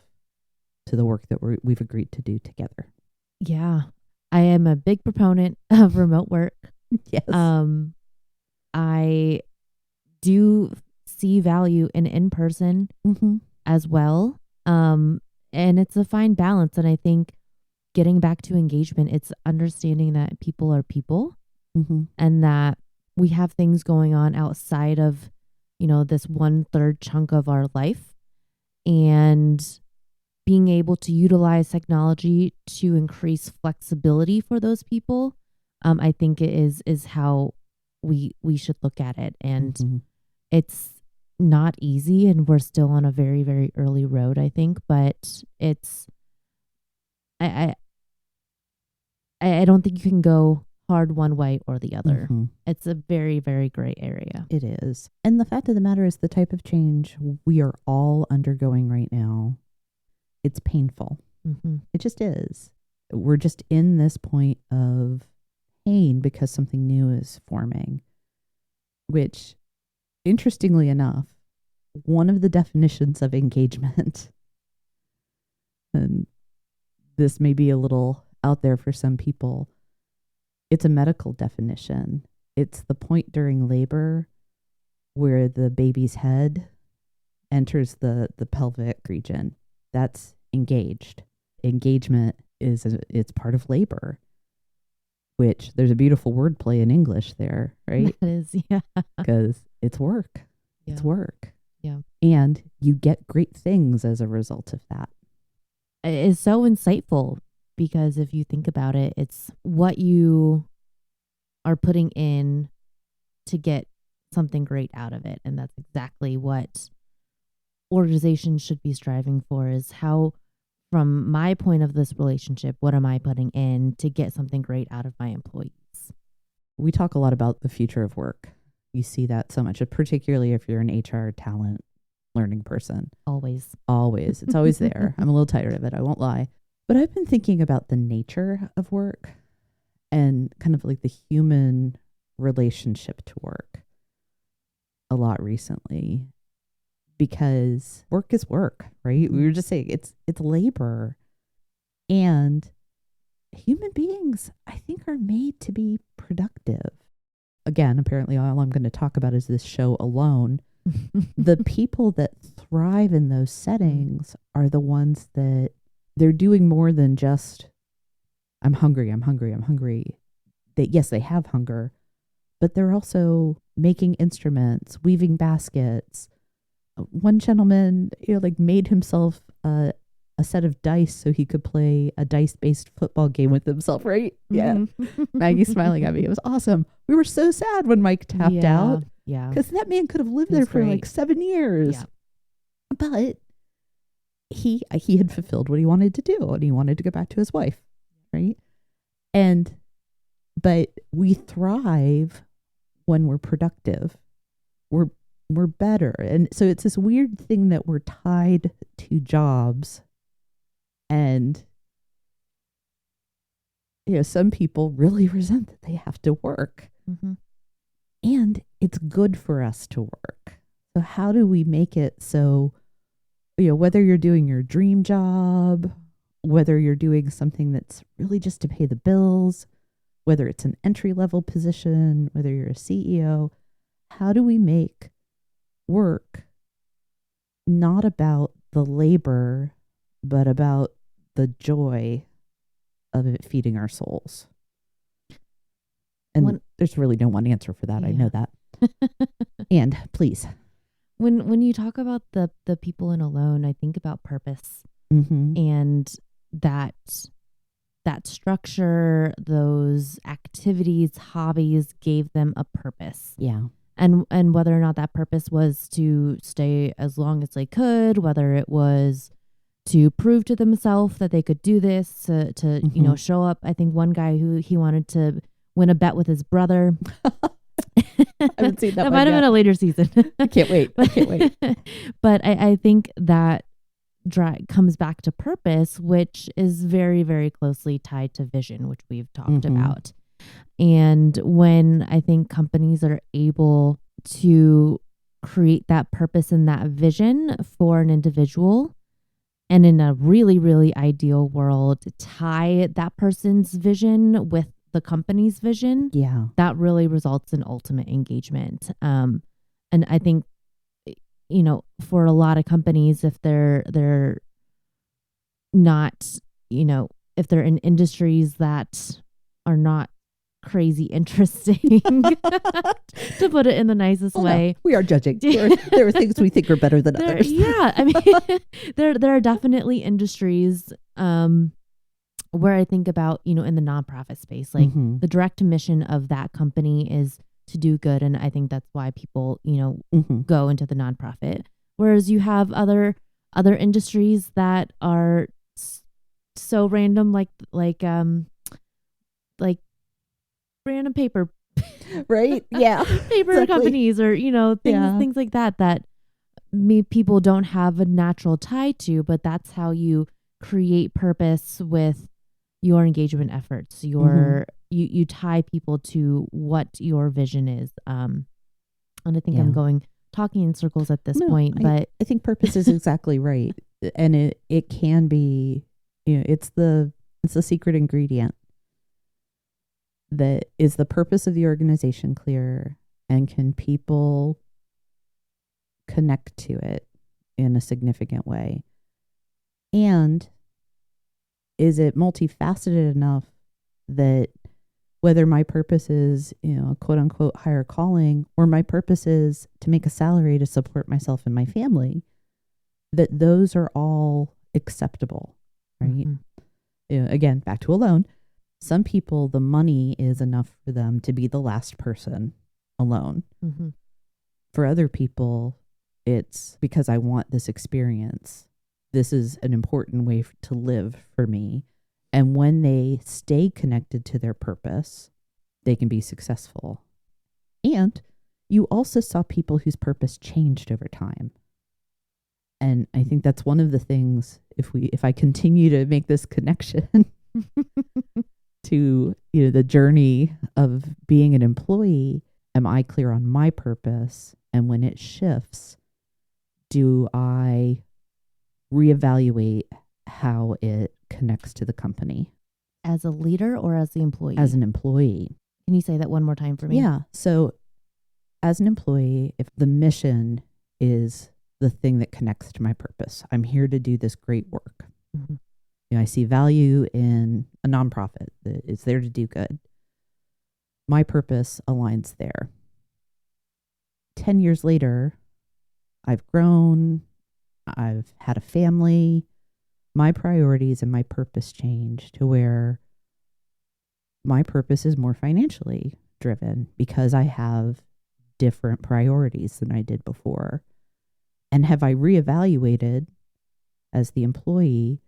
to the work that we've agreed to do together. Yeah. I am a big proponent of remote work. Yes. I do see value in person as well. And it's a fine balance. And I think getting back to engagement, it's understanding that people are people and that we have things going on outside of, this 1/3 chunk of our life, and being able to utilize technology to increase flexibility for those people. I think it is how we should look at it. And it's not easy, and we're still on a very, very early road, I think, but I don't think you can go hard one way or the other. It's a very, very gray area. It is. And the fact of the matter is, the type of change we are all undergoing right now, it's painful. It just is. We're just in this point of pain because something new is forming, which, interestingly enough, one of the definitions of engagement, and this may be a little out there for some people, it's a medical definition. It's the point during labor where the baby's head enters the pelvic region. That's engaged. Engagement it's part of labor, which there's a beautiful wordplay in English there, right? That is, yeah. Because it's work. Yeah. It's work. Yeah. And you get great things as a result of that. It's so insightful because if you think about it, it's what you are putting in to get something great out of it. And that's exactly what organizations should be striving for, is how, from my point of this relationship, what am I putting in to get something great out of my employees? We talk a lot about the future of work. You see that so much, particularly if you're an HR talent learning person. Always. Always. It's always there. I'm a little tired of it, I won't lie. But I've been thinking about the nature of work and kind of like the human relationship to work a lot recently, because work is work, right? We were just saying it's labor, and human beings, I think, are made to be productive. Again, apparently all I'm going to talk about is this show alone. The people that thrive in those settings are the ones that they're doing more than just, I'm hungry. That, yes, they have hunger, but they're also making instruments, weaving baskets. One gentleman, made himself a set of dice so he could play a dice-based football game with himself, right? Yeah. Mm-hmm. Maggie's smiling at me. It was awesome. We were so sad when Mike tapped out. Yeah. Because that man could have lived there for great. 7 years. Yeah. But he had fulfilled what he wanted to do, and he wanted to go back to his wife, right? But we thrive when we're productive. We're better. And so it's this weird thing that we're tied to jobs. And some people really resent that they have to work. Mm-hmm. And it's good for us to work. So how do we make it so, whether you're doing your dream job, whether you're doing something that's really just to pay the bills, whether it's an entry-level position, whether you're a CEO, how do we make work not about the labor, but about the joy of it feeding our souls? And there's really no one answer for that. Yeah. I know that. And please. When you talk about the people in Alone, I think about purpose. Mm-hmm. And that structure, those activities, hobbies gave them a purpose. Yeah. And whether or not that purpose was to stay as long as they could, whether it was to prove to themselves that they could do this, to Mm-hmm. show up. I think one guy who he wanted to win a bet with his brother. I haven't seen that. That might have been a later season. I can't wait. But I think that comes back to purpose, which is very, very closely tied to vision, which we've talked Mm-hmm. about. And when I think companies are able to create that purpose and that vision for an individual, and in a really, really ideal world, tie that person's vision with the company's vision, that really results in ultimate engagement. And I think, for a lot of companies, if they're not, if they're in industries that are not crazy interesting, to put it in the nicest way. No, we are judging. There are things we think are better than others. Yeah, I mean, there are definitely industries where I think about, in the nonprofit space, like Mm-hmm. the direct mission of that company is to do good, and I think that's why people, Mm-hmm. go into the nonprofit. Whereas you have other industries that are so random, like random paper, Right? Yeah. paper Exactly. companies, or things like that people don't have a natural tie to, but that's how you create purpose with your engagement efforts. You tie people to what your vision is. And I think I'm going talking in circles at this No, point, but I think purpose is exactly right. And it can be, it's the secret ingredient. That is the purpose of the organization clear, and can people connect to it in a significant way? And is it multifaceted enough that whether my purpose is, quote unquote, higher calling, or my purpose is to make a salary to support myself and my family, that those are all acceptable, right? Again, back to alone. Some people, the money is enough for them to be the last person alone. For other people, it's because I want this experience. This is an important way to live for me. And when they stay connected to their purpose, they can be successful. And you also saw people whose purpose changed over time. And I think that's one of the things, if I continue to make this connection to the journey of being an employee, am I clear on my purpose? And when it shifts, do I reevaluate how it connects to the company? As a leader or as the employee? As an employee. Can you say that one more time for me? Yeah. So as an employee, if the mission is the thing that connects to my purpose, I'm here to do this great work. I see value in a nonprofit that is there to do good. My purpose aligns there. 10 years later, I've grown, I've had a family, my priorities and my purpose change to where my purpose is more financially driven because I have different priorities than I did before. And have I reevaluated as the employee,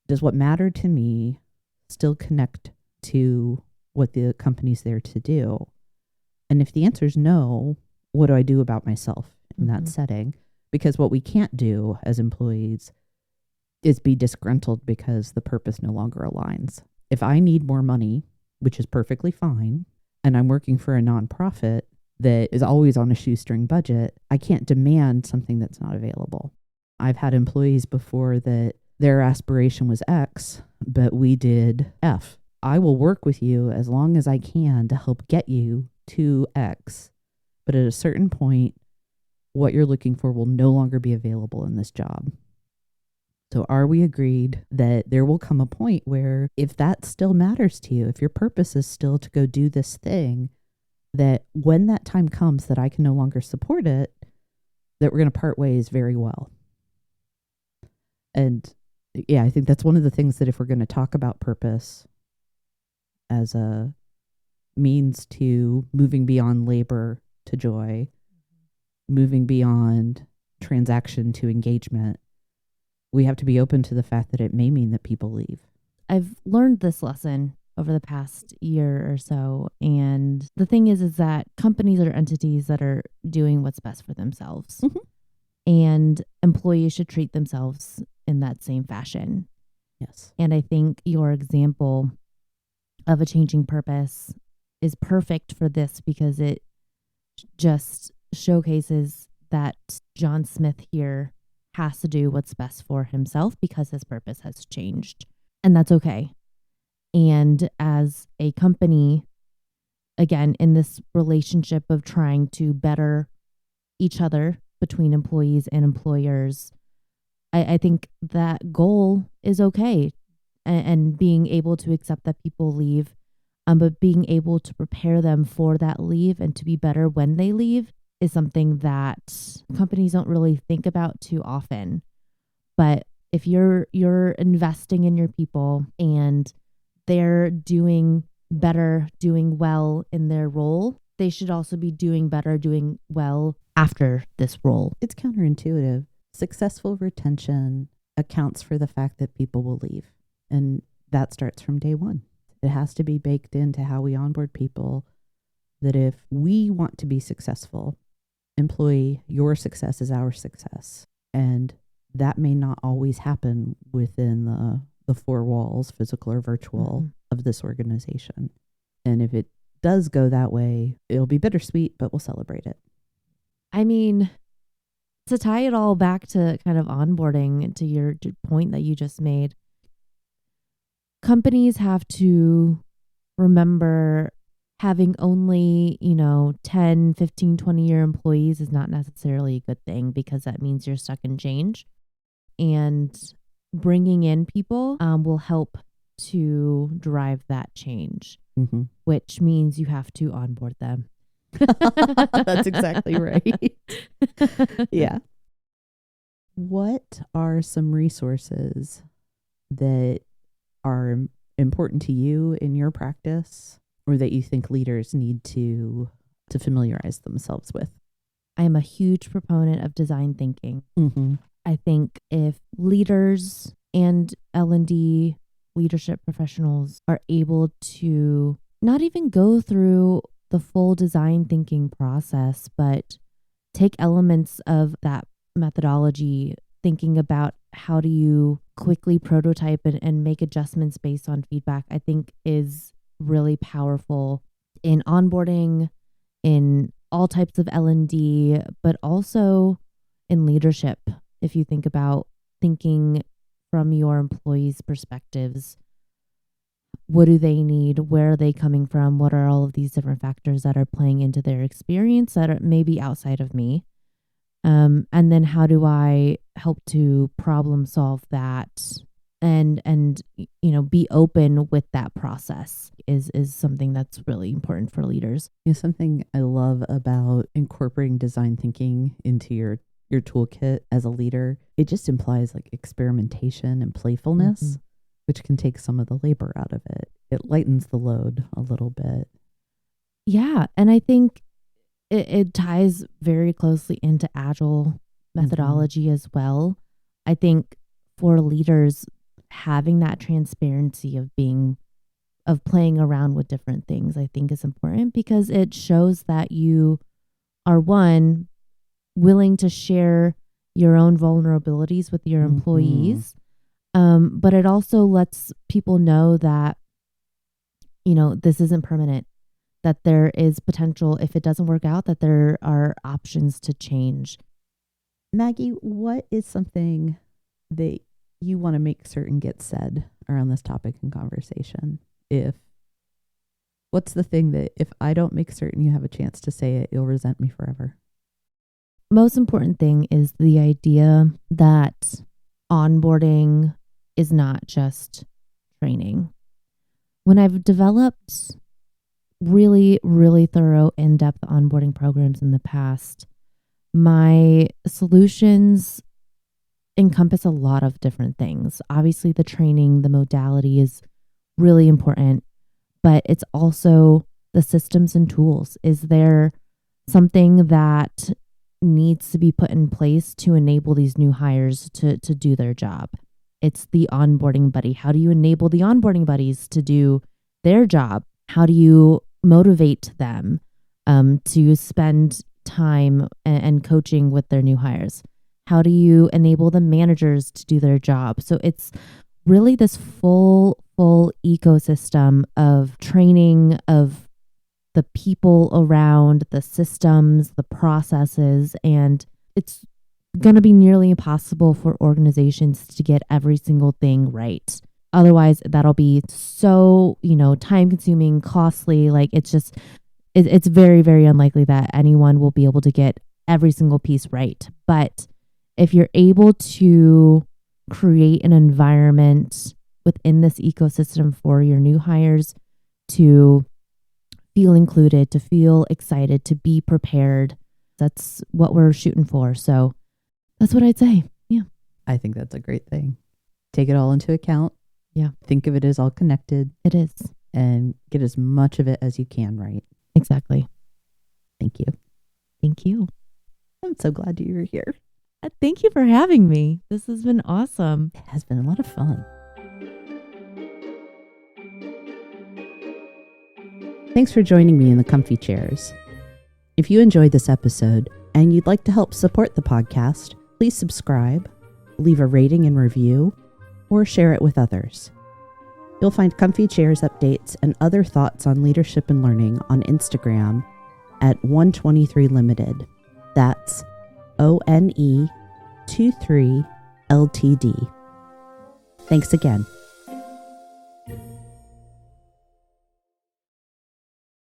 does what mattered to me still connect to what the company's there to do? And if the answer is no, what do I do about myself in that setting? Because what we can't do as employees is be disgruntled because the purpose no longer aligns. If I need more money, which is perfectly fine, and I'm working for a nonprofit that is always on a shoestring budget, I can't demand something that's not available. I've had employees before that their aspiration was X, but we did F. I will work with you as long as I can to help get you to X. But at a certain point, what you're looking for will no longer be available in this job. So are we agreed that there will come a point where if that still matters to you, if your purpose is still to go do this thing, that when that time comes that I can no longer support it, that we're going to part ways very well. And yeah, I think that's one of the things that if we're going to talk about purpose as a means to moving beyond labor to joy, moving beyond transaction to engagement, we have to be open to the fact that it may mean that people leave. I've learned this lesson over the past year or so. And the thing is that companies are entities that are doing what's best for themselves. And employees should treat themselves in that same fashion. Yes. And I think your example of a changing purpose is perfect for this because it just showcases that John Smith here has to do what's best for himself because his purpose has changed. And that's okay. And as a company, again, in this relationship of trying to better each other between employees and employers, I think that goal is okay. And being able to accept that people leave, but being able to prepare them for that leave and to be better when they leave is something that companies don't really think about too often. But if you're investing in your people and they're doing better, doing well in their role, they should also be doing better, doing well after this role. It's counterintuitive. Successful retention accounts for the fact that people will leave. And that starts from day one. It has to be baked into how we onboard people that if we want to be successful, employee, your success is our success. And that may not always happen within the four walls, physical or virtual, of this organization. And if it does go that way, it'll be bittersweet, but we'll celebrate it. I mean, to tie it all back to kind of onboarding, to your point that you just made, companies have to remember having only, 10, 15, 20-year employees is not necessarily a good thing, because that means you're stuck in change. And bringing in people will help to drive that change, which means you have to onboard them. That's exactly right. Yeah. What are some resources that are important to you in your practice, or that you think leaders need to familiarize themselves with? I am a huge proponent of design thinking. I think if leaders and L&D leadership professionals are able to not even go through the full design thinking process, but take elements of that methodology, thinking about how do you quickly prototype and make adjustments based on feedback, I think is really powerful in onboarding, in all types of L&D, but also in leadership. If you think about thinking from your employees' perspectives, what do they need? Where are they coming from? What are all of these different factors that are playing into their experience that are maybe outside of me? And then how do I help to problem solve that and be open with that process is something that's really important for leaders. Something I love about incorporating design thinking into your toolkit as a leader, it just implies like experimentation and playfulness, which can take some of the labor out of it. It lightens the load a little bit. Yeah. And I think it ties very closely into agile methodology as well. I think for leaders, having that transparency of playing around with different things, I think is important, because it shows that you are, one, willing to share your own vulnerabilities with your employees. But it also lets people know that, this isn't permanent, that there is potential if it doesn't work out, that there are options to change. Maggie, what is something that you want to make certain gets said around this topic in conversation? What's the thing that if I don't make certain you have a chance to say it, you'll resent me forever? Most important thing is the idea that onboarding is not just training. When I've developed really, really thorough, in-depth onboarding programs in the past, my solutions encompass a lot of different things. Obviously, the training, the modality is really important, but it's also the systems and tools. Is there something that needs to be put in place to enable these new hires to do their job? It's the onboarding buddy. How do you enable the onboarding buddies to do their job? How do you motivate them to spend time and coaching with their new hires? How do you enable the managers to do their job? So it's really this full ecosystem of training, of the people around, the systems, the processes, and it's going to be nearly impossible for organizations to get every single thing right. Otherwise, that'll be so, time consuming, costly. Like it's very, very unlikely that anyone will be able to get every single piece right. But if you're able to create an environment within this ecosystem for your new hires to feel included, to feel excited, to be prepared, that's what we're shooting for. So that's what I'd say. Yeah. I think that's a great thing. Take it all into account. Yeah. Think of it as all connected. It is. And get as much of it as you can right. Exactly. Thank you. Thank you. I'm so glad you were here. Thank you for having me. This has been awesome. It has been a lot of fun. Thanks for joining me in the comfy chairs. If you enjoyed this episode and you'd like to help support the podcast, please subscribe, leave a rating and review, or share it with others. You'll find Comfy Chairs updates and other thoughts on leadership and learning on Instagram at 123limited. That's ONE23 LTD. Thanks again.